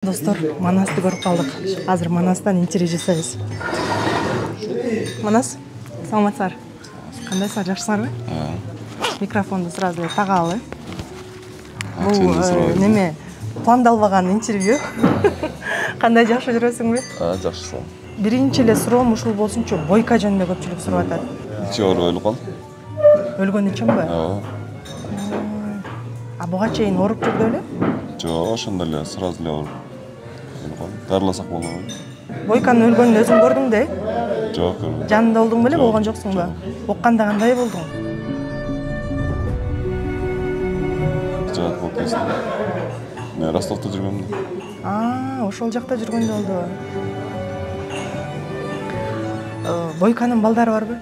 Достор, Манасты көрүп калдык. Азыр Манастан интервью жасайбыз. Манас, саламатсыздар. Кандайсыздар, жакшысыңарбы? Микрофонду сразу тагалы. Бул неме пландалбаган интервью. Кандай жакшы жүрөсүңбү? Жакшы. Биринчи эле суроом ушул болсунчу, Бойка жөнүндө көпчүлүк сурап атат. Ичи ооруп калды. Өлгөн үчүнбү? Ооба. Буга чейин ооруп жүрдү эле? Жок, ошондо эле сразу эле ооруп. Дарыласак болобу? Бойканын өлгөнүн өзүң көрдүң да? Жок, көрбөдүм. Жанында болдуң беле, болгон жоксуңбу? Окканда кандай болдуң? Жак болуп калды. Мен Ростовдо жүргөм да. Ошол жакта жүргөндө болду. Бойканын балдары барбы?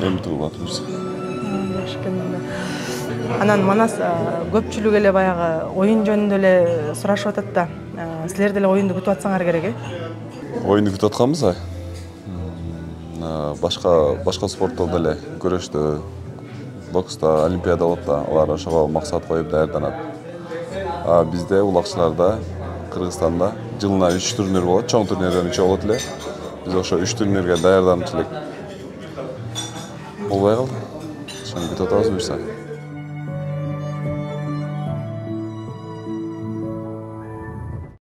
Эми туулат жүрсө. Жакшы экен. Анан Манас көпчүлүк эле баягы оюн жөнүндө эле сурашып атат да. Силер деле оюнду күтүп атсаңар керек, Оюнду күтүп атканбыз, Башка спорттор деле күрөштө, бокста, олимпиада болот да, алар ошого максат коюп даярданат. Бизде улакчыларда, Кыргызстанда жылына 3 турнир болот, чоң турнирлерден 3 болот эле. Биз ошо 3 турнирге даярданып элек. Болбой калды. Ошону күтүп атабыз буюрса.